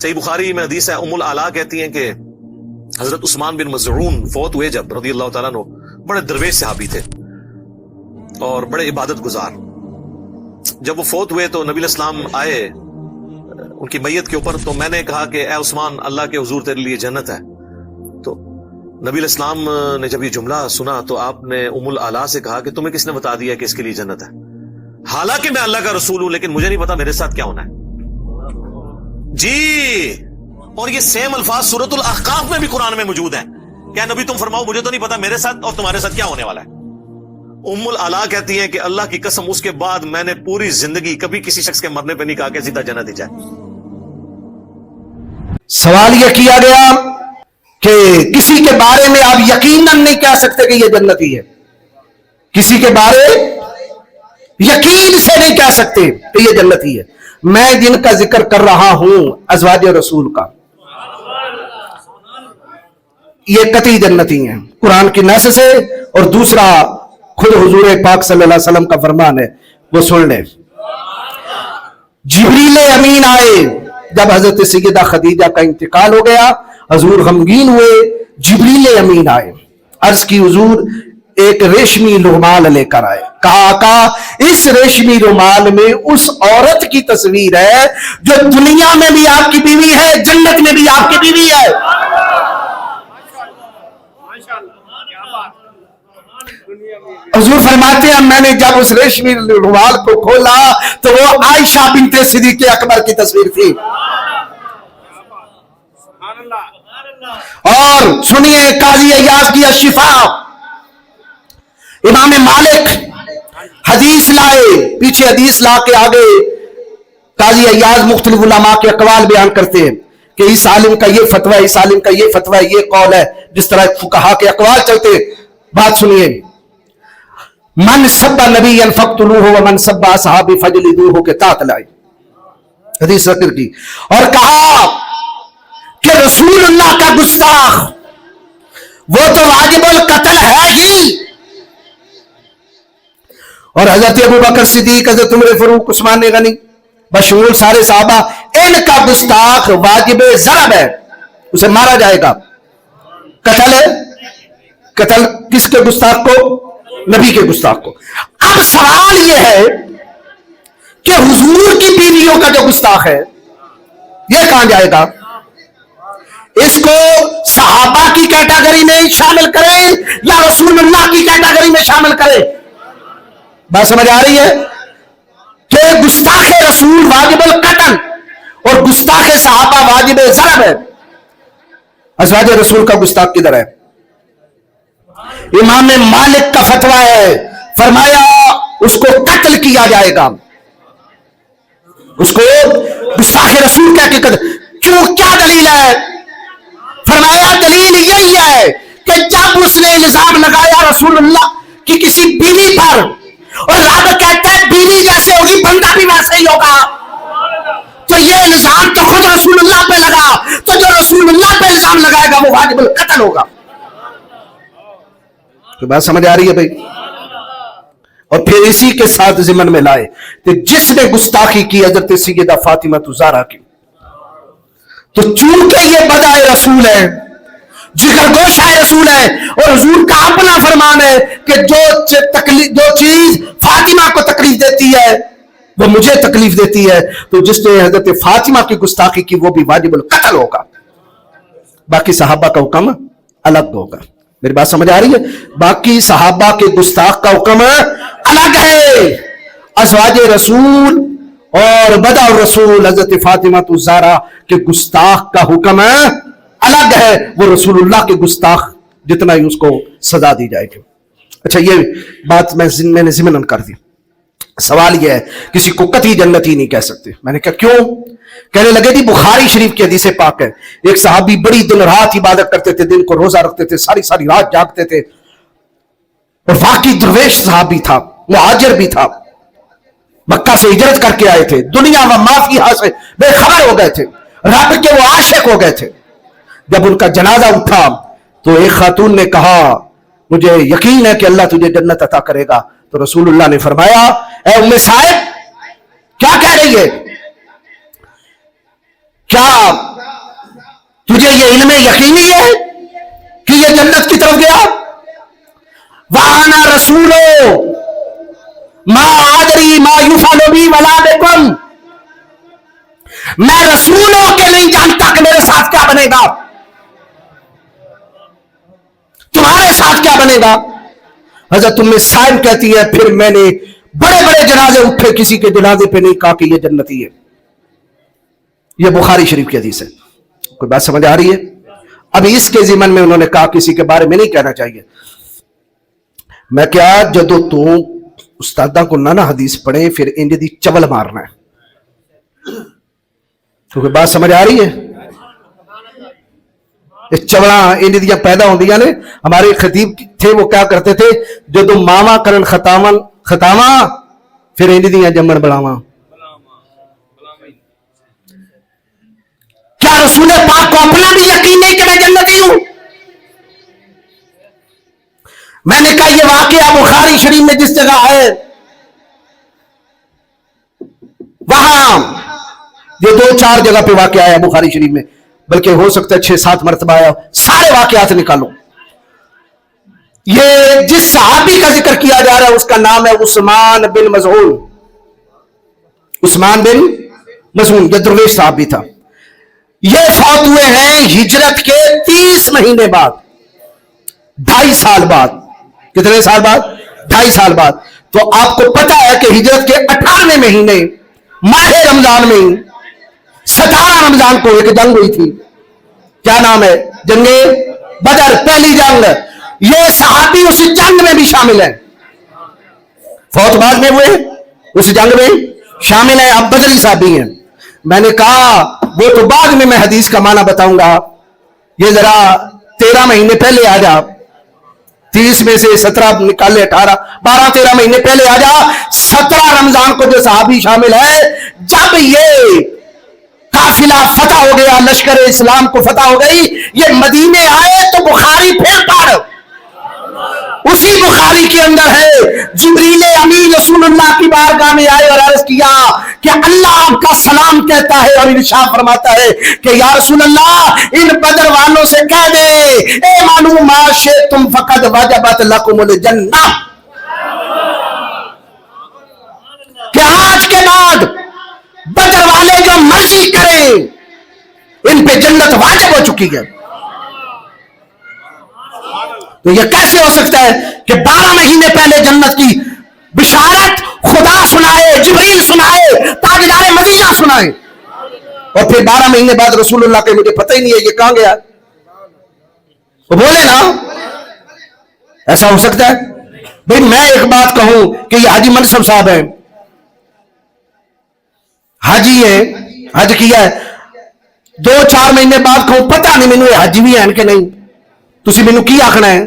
صحیح بخاری میں حدیث ہے، ام العلا کہتی ہیں کہ حضرت عثمان بن مظعون فوت ہوئے جب رضی اللہ تعالیٰ عنہ، بڑے درویش صحابی تھے اور بڑے عبادت گزار. جب وہ فوت ہوئے تو نبی علیہ السلام آئے ان کی میت کے اوپر، تو میں نے کہا کہ اے عثمان، اللہ کے حضور تیرے لیے جنت ہے. تو نبی علیہ السلام نے جب یہ جملہ سنا تو آپ نے ام العلا سے کہا کہ تمہیں کس نے بتا دیا کہ اس کے لیے جنت ہے؟ حالانکہ میں اللہ کا رسول ہوں، لیکن مجھے نہیں پتا میرے ساتھ کیا ہونا ہے. جی، اور یہ سیم الفاظ سورۃ الاحقاف میں بھی قرآن میں موجود ہیں. کیا نبی تم فرماؤ مجھے تو نہیں پتا میرے ساتھ اور تمہارے ساتھ کیا ہونے والا ہے. ام العلا کہتی ہیں کہ اللہ کی قسم اس کے بعد میں نے پوری زندگی کبھی کسی شخص کے مرنے پہ نہیں کہا کہ سیدھا جنت ہی جائے. سوال یہ کیا گیا کہ کسی کے بارے میں آپ یقیناً نہیں کہہ سکتے کہ یہ جنتی ہے. کسی کے بارے یقین سے نہیں کہہ سکتے کہ یہ جنتی ہے. میں جن کا ذکر کر رہا ہوں ازواج رسول کا، یہ قطعی جنتی ہیں قرآن کی نص سے. اور دوسرا خود حضور پاک صلی اللہ علیہ وسلم کا فرمان ہے، وہ سن لیں. جبریل امین آئے جب حضرت سیدہ خدیجہ کا انتقال ہو گیا، حضور غمگین ہوئے. جبریل امین آئے، عرض کی حضور ایک ریشمی رومال لے کر آئے. کہا آقا اس ریشمی رومال میں اس عورت کی تصویر ہے جو دنیا میں بھی آپ کی بیوی ہے، جنت میں بھی آپ کی بیوی ہے. حضور فرماتے ہیں میں نے جب اس ریشمی رومال کو کھولا تو وہ عائشہ بنت صدیق اکبر کی تصویر تھی. اور سنیے قاضی ایاز کی الشفا، امام مالک حدیث لائے، پیچھے حدیث لا کے آگے قاضی ایاز مختلف علماء کے اقوال بیان کرتے ہیں کہ اس عالم کا یہ فتویٰ ہے، اس عالم کا یہ فتویٰ ہے، یہ قول ہے، جس طرح فقہا کے اقوال چلتے. بات سنیے، من سب نبی فقتلوہ ومن سب اصحابی فجلدوہ کے تحت لائی حدیث ذکر کی. اور کہا کہ رسول اللہ کا گستاخ وہ تو واجب القتل ہے ہی. اور حضرت ابو بکر صدیق، حضرت عمر فاروق، عثمان غنی بشمول سارے صحابہ، ان کا گستاخ واجب ضرب ہے، اسے مارا جائے گا. قتل ہے، قتل کس کے گستاخ کو؟ نبی کے گستاخ کو. اب سوال یہ ہے کہ حضور کی بیویوں کا جو گستاخ ہے یہ کہاں جائے گا؟ اس کو صحابہ کی کیٹیگری میں شامل کریں یا رسول اللہ کی کیٹیگری میں شامل کریں؟ بات سمجھ آ رہی ہے کہ گستاخ رسول واجب القتل اور گستاخ صحابہ واجب ضرب ہے. ازواج رسول کا گستاخ کدھر ہے؟ امام مالک کا فتویٰ ہے، فرمایا اس کو قتل کیا جائے گا. اس کو گستاخ رسول کیا کہ کیوں، کیا دلیل ہے؟ فرمایا دلیل یہی ہے کہ جب اس نے الزام لگایا رسول اللہ کی کسی بیوی پر، اور رب کہتا ہے بیوی جیسے ہوگی بندہ بھی ویسے ہی ہوگا، تو یہ الزام تو خود رسول اللہ پہ لگا، تو جو رسول اللہ پہ الزام لگائے گا وہ واجب القتل ہوگا. تو بات سمجھ آ رہی ہے بھائی؟ اور پھر اسی کے ساتھ ضمن میں لائے کہ جس نے گستاخی کی حضرت سیدہ فاطمہ زہرا کی، تو چونکہ یہ بدائے رسول ہے، جگر گوشہ رسول ہے، اور حضور کا اپنا فرمان ہے کہ جو چیز فاطمہ کو تکلیف دیتی ہے وہ مجھے تکلیف دیتی ہے، تو جس نے حضرت فاطمہ کی گستاخی کی وہ بھی واجب القتل ہوگا. باقی صحابہ کا حکم الگ ہوگا. میری بات سمجھ آ رہی ہے؟ باقی صحابہ کے گستاخ کا حکم الگ ہے. ازواج رسول اور بدع الرسول حضرت فاطمہ زہرا کے گستاخ کا حکم الگ ہے. وہ رسول اللہ کے گستاخ جتنا ہی اس کو سزا دی جائے گی. اچھا، یہ بات میں نے ضمن کر دی. سوال یہ ہے کسی کو قطعی جنتی نہیں کہہ سکتے. میں نے کہا کیوں؟ کہنے لگے جی بخاری شریف کی حدیث پاک ہے، ایک صحابی بڑی دن رات عبادت کرتے تھے، دن کو روزہ رکھتے تھے، ساری ساری رات جاگتے تھے، اور واقعی درویش صحابی تھا، مہاجر بھی تھا، مکہ سے ہجرت کر کے آئے تھے، دنیا و ما فیہا سے بے خبر ہو گئے تھے، رب کے وہ عاشق ہو گئے تھے. جب ان کا جنازہ اٹھا تو ایک خاتون نے کہا مجھے یقین ہے کہ اللہ تجھے جنت عطا کرے گا. تو رسول اللہ نے فرمایا اے ام صاحب کیا کہہ رہی ہے؟ کیا علم یقینی ہے کہ یہ جنت کی طرف گیا؟ وَأَنَا رَسُولُ مَا أَدْرِي مَا يُفْعَلُ بِي وَلَا بِكُمْ، میں رسول ہوں کہ نہیں جانتا کہ میرے ساتھ کیا بنے گا، تمہارے ساتھ کیا بنے گا۔ حضرت ام سائب کہتی ہے پھر میں نے بڑے بڑے جنازے اٹھے، کسی کے جنازے پہ نہیں کہا کہ یہ جنتی ہے۔ یہ بخاری شریف کی حدیث ہے۔ کوئی بات سمجھ آ رہی ہے؟ ابھی اس کے ضمن میں انہوں نے کہا کسی کے بارے میں نہیں کہنا چاہیے۔ میں کیا جدو تو استادہ کو نہ حدیث پڑھیں پھر انج دی چول مارنا ہے۔ تو کوئی بات سمجھ آ رہی ہے؟ چوڑا انج دیاں پیدا ہوندیاں نے۔ ہمارے خطیب تھے وہ کیا کرتے تھے، جدو ماما کرن خطاواں پھر انج دیاں جمن بلاواں۔ کیا رسول پاک کو اپنا بھی یقین نہیں کہ میں جنتی ہوں؟ میں نے کہا یہ واقعہ بخاری شریف میں جس جگہ ہے وہاں یہ 2-4 جگہ پہ واقعہ آیا بخاری شریف میں، بلکہ ہو سکتا ہے 6-7 مرتبہ آیا، سارے واقعات نکالو۔ یہ جس صحابی کا ذکر کیا جا رہا ہے اس کا نام ہے عثمان بن مظعون۔ عثمان بن مظعون یہ درویش صحابی تھا۔ یہ فوت ہوئے ہیں ہجرت کے 30 مہینے بعد، 2.5 سال بعد۔ کتنے سال بعد؟ 2.5 سال بعد۔ تو آپ کو پتا ہے کہ ہجرت کے 18ویں مہینے ماہ رمضان میں 17 رمضان کو ایک جنگ ہوئی تھی، کیا نام ہے؟ جنگ بدر، پہلی جنگ۔ یہ صحابی اس جنگ میں بھی شامل ہیں، فوت بعد میں ہوئے اس جنگ میں شامل ہیں، اب بدری صحابی ہیں۔ میں نے کہا وہ تو بعد میں حدیث کا معنی بتاؤں گا، یہ ذرا 13 مہینے پہلے آ جا، 30 میں سے 17 نکال لے، 18 12 13 مہینے پہلے آ جا۔ 17 رمضان کو جو صحابی شامل ہے، جب یہ قافلہ فتح ہو گیا، لشکر اسلام کو فتح ہو گئی، یہ مدینے آئے تو بخاری پھر پڑھ، اسی بخاری کے اندر ہے جبریل امین رسول اللہ کی بارگاہ میں آئے اور عرض کیا کہ اللہ آپ کا سلام کہتا ہے، اور ارشاد فرماتا ہے کہ یا رسول اللہ ان بدر والوں سے کہہ دے اے مانو ما شئتم فقد وجبت لکم الجنہ، کہ آج کے بعد بدر والے جو مرضی کریں ان پہ جنت واجب ہو چکی ہے۔ تو یہ کیسے ہو سکتا ہے کہ 12 مہینے پہلے جنت کی بشارت خدا سنائے، جبریل سنائے، تاجدار مدینہ سنائے، اور پھر 12 مہینے بعد رسول اللہ کے مجھے پتہ ہی نہیں ہے یہ کہاں گیا؟ تو بولے نا، ایسا ہو سکتا ہے؟ بھئی میں ایک بات کہوں کہ یہ حاجی منصب صاحب ہیں، حاجی ہے، حج کیا ہے، 2-4 مہینے بعد کہوں پتہ نہیں مینوں یہ حج بھی ہیں کہ نہیں، تسی مینوں کی آکھنا ہے؟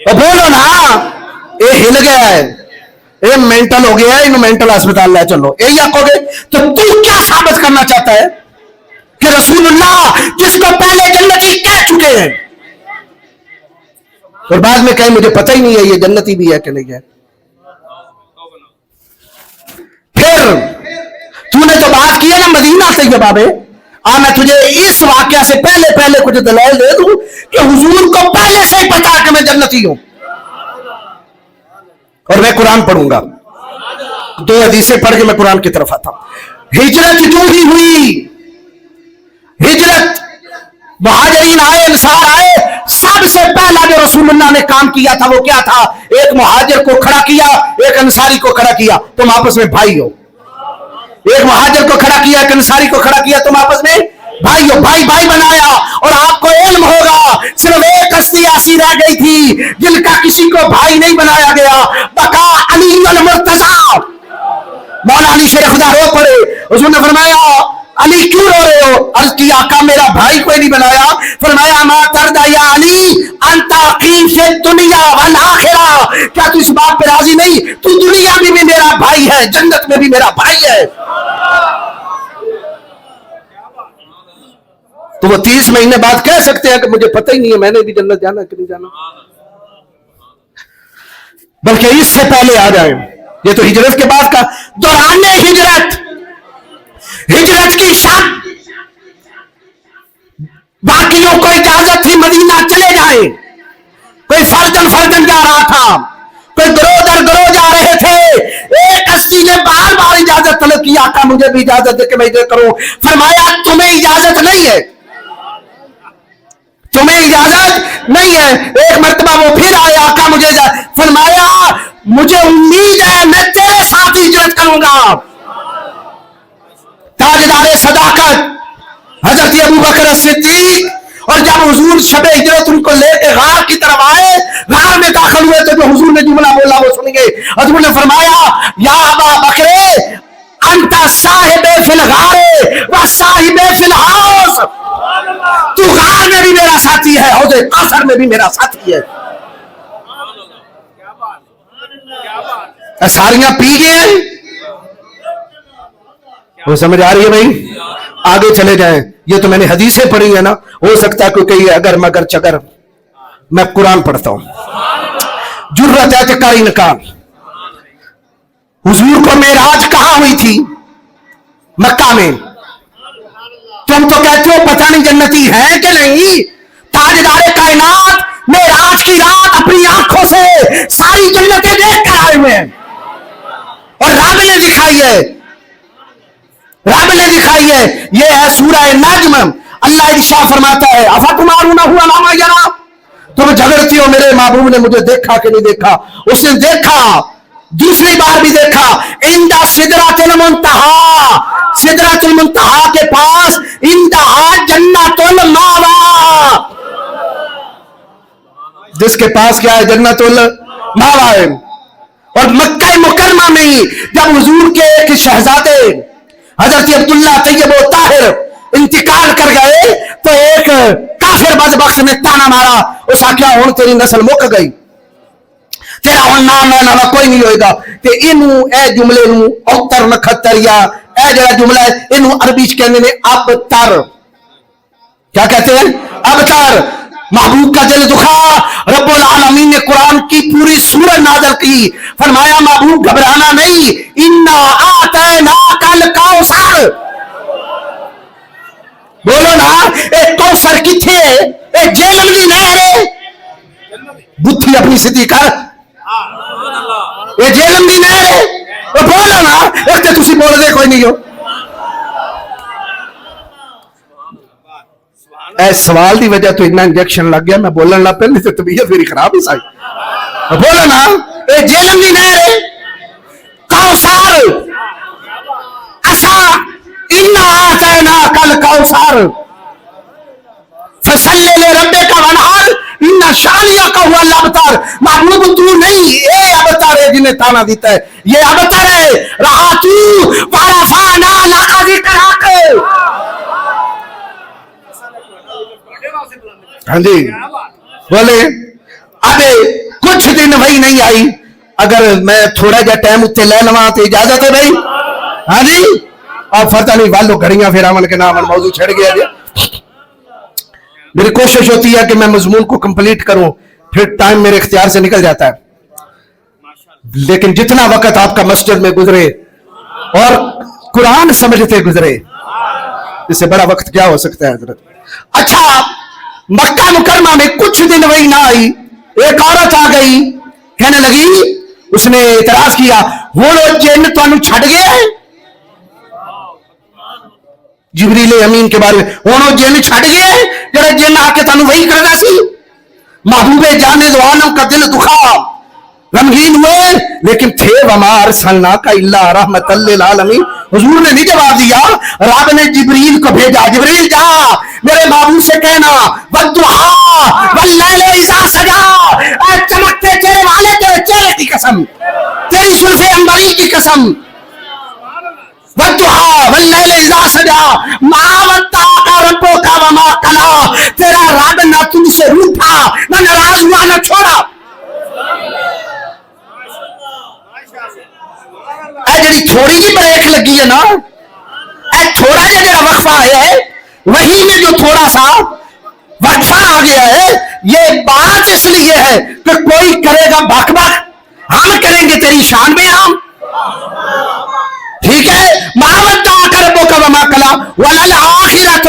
اور بولو نا، یہ ہل گیا ہے، یہ مینٹل ہو گیا ہے، انہوں مینٹل ہسپتال لے چلو، یہی آکھو گے؟ تو تو کیا ثابت کرنا چاہتا ہے کہ رسول اللہ جس کو پہلے جنتی کہہ چکے ہیں اور بعد میں کہیں مجھے پتہ ہی نہیں ہے یہ جنتی بھی ہے کہ نہیں ہے؟ پھر تو نے تو بات کی ہے نا مدینہ طیبہ میں، میں تجھے اس واقعہ سے پہلے کچھ دلائل دے دوں کہ حضور کو پہلے سے ہی پتا کہ میں جنتی ہوں، اور میں قرآن پڑھوں گا۔ 2 حدیثیں پڑھ کے میں قرآن کی طرف آتا ہوں۔ ہجرت جو ہی ہوئی، ہجرت مہاجرین آئے، انصار آئے، سب سے پہلا جو رسول اللہ نے کام کیا تھا وہ کیا تھا؟ ایک مہاجر کو کھڑا کیا، ایک انصاری کو کھڑا کیا، تم آپس میں بھائی ہو۔ ایک مہاجر کو کھڑا کیا، ایک انصاری کو کھڑا کیا، تم آپس میں بھائی ہو، بھائی بنایا۔ اور آپ کو علم ہوگا صرف ایک ہستی ایسی رہ گئی تھی جن کا کسی کو بھائی نہیں بنایا گیا، بقا علی المرتضیٰ۔ مولا علی شیخ خدا رو پڑے، حضور نے فرمایا علی کیوں رو رہے ہو؟ عرض کی آقا میرا بھائی کوئی نہیں بنایا۔ فرمایا ما ترضى یا علی انت اخی فی الدنیا والآخرہ، کیا تو اس بات پہ راضی نہیں تو دنیا میں بھی میرا بھائی ہے، جنت میں بھی میرا بھائی ہے؟ تو وہ 30 مہینے بعد کہہ سکتے ہیں کہ مجھے پتہ ہی نہیں ہے میں نے بھی جنت جانا کہ نہیں جانا، بلکہ اس سے پہلے آ جائیں۔ یہ تو ہجرت کے بعد کا دوران ہجرت کی شب باقیوں کو اجازت تھی مدینہ چلے جائیں، کوئی فردن جا رہا تھا، کوئی گروہ در گروہ جا رہے تھے، ایک ہستی نے بار بار اجازت طلب کی، آقا مجھے بھی اجازت دے کہ میں ادھر کروں. فرمایا تمہیں اجازت نہیں ہے، تمہیں اجازت نہیں ہے. ایک مرتبہ وہ پھر آئے، آقا مجھے فرمایا مجھے امید ہے میں تیرے ساتھ ہجرت کروں گا. تاجدار صداقت حضرت ابو بکر صدیق، اور جب حضور شب ہجرت ان کو لے کے غار کی طرف آئے، غار میں داخل ہوئے تو جو حضور نے جملہ بولا وہ سن گئے. حضور نے فرمایا یا ابا بکر انت صاحب فی الغار و صاحب فی الحوض، تو غار میں بھی میرا ساتھی ہے، حوض کوثر میں بھی میرا ساتھی ہے. ساریاں پی گئے. وہ سمجھ آ رہی ہے بھائی؟ آگے چلے جائیں. یہ تو میں نے حدیثیں پڑھی ہیں نا، ہو سکتا ہے کوئی کہیے اگر مگر چگر، میں قرآن پڑھتا ہوں. جرت اعتقاری نکال. حضور کو معراج کہاں ہوئی تھی؟ مکہ میں. تم تو کہتے ہو پتہ نہیں جنتی ہے کہ نہیں. تاجدار کائنات معراج کی رات اپنی آنکھوں سے ساری جنتیں دیکھ کر آئے ہوئے ہیں، اور رب نے دکھائی ہے، رب نے دکھائی ہے. یہ ہے سورہ نجم. اللہ ارشاد فرماتا ہے افتمارونہ علی ما یری، تم جھگڑتی ہو میرے محبوب نے مجھے دیکھا کہ نہیں دیکھا. اس نے دیکھا، دوسری بار بھی دیکھا. عند سدرۃ المنتہی، سدرۃ المنتہی کے پاس عندہا جنت المأوی، جس کے پاس کیا ہے؟ جنت المأوی ہے. اور مکہ مکرمہ میں ہی جب حضور کے ایک شہزادے حضرت عبداللہ طیب و طاہر انتقال کر گئے تو ایک کافر بدبخت نے تانا مارا، اس آخیا ہوں تیری نسل مک گئی، تیرا ہوں نام لینا کوئی نہیں ہوئے گا. تے انہوں اے جملے نوں اوتر نکھتر یا اے جڑا جملہ ہے انہوں عربی چ کہندے نے ابتر. کیا کہتے ہیں؟ ابتر. محبوب کا دل دکھا، رب العالمین نے قرآن کی پوری سورہ نازل کی. فرمایا محبوب گھبرانا نہیں، انا اعطیناک الکوثر. بولو نا، ایک کوثر کتھے ہے؟ ایک جہنم دی نہر ہے. بتھی اپنی سیدھی کر، یہ جہنم دی نہر ہے. بولو نا، ایک تے تسی بول دے کوئی نہیں ہو. اے سوال دی وجہ تو اتنا انجیکشن لگ گیا، میں بولن لگ پہ نہیں تو طبیعت میری خراب ہی سائی. بولو نا، اے جہنم دی نہر ہے کوثر. اسا انا اعطیناک الکوثر فصلی لربک وانحر ان شانئک هو الابتر. محبوب تو نہیں، اے ابتر ہے جنہیں تانا دیتا ہے، یہ ابتر ہے. رہا تو ورفعنا لک ذکرک. ہاں جی بولے. اب کچھ دن وہی نہیں آئی. اگر میں تھوڑا جا ٹائم اتنے لے لواں تو اجازت ہے بھائی؟ ہاں جی. اب پتہ نہیں والو گھڑیاں پھر امن کے نام موضوع چھڑ گیا جی. میری کوشش ہوتی ہے کہ میں مضمون کو کمپلیٹ کروں، پھر ٹائم میرے اختیار سے نکل جاتا ہے. لیکن جتنا وقت آپ کا مسجد میں گزرے اور قرآن سمجھتے گزرے، اس سے بڑا وقت کیا ہو سکتا ہے حضرت. اچھا، مکہ مکرمہ میں کچھ دن وہی نہ آئی. ایک عورت آ گئی، کہنے لگی، اس نے اعتراض کیا، وہ جن تانوں چھڑ گیا ہے. جبریل امین کے بارے میں، وہ جن چھڑ گیا ہے جڑا جن آ کے تانوں وہی کرنا سی. محبوب جان دو عالم کا دل دکھا، غمگین ہوئے، لیکن تھے وما ارسلناک الا رحمۃ للعالمین. حضور نے نہیں جواب دیا، رب نے جبریل کو بھیجا، جبریل جا میرے محبوب سے کہنا والضحیٰ واللیل اذا سجا، اے چمکتے چہرے والے تیرے چہرے کی قسم، تیری زلف عنبری کی قسم، والضحیٰ واللیل اذا سجا ما ودعک ربک وما قلی. تیرا رب نہ تم سے روٹھا، نہ ناراض ہوا، نہ چھوڑا. اے جڑی تھوڑی جی بریک لگی ہے نا، اے تھوڑا جا جڑا وقفہ آیا ہے، وہی میں جو تھوڑا سا وقفہ آ گیا ہے، یہ بات اس لیے ہے کہ کوئی کرے گا بک بک، ہم کریں گے تیری شان میں ہم. ٹھیک ہے، ما ودعک ربک وما قلی وللآخرۃ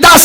10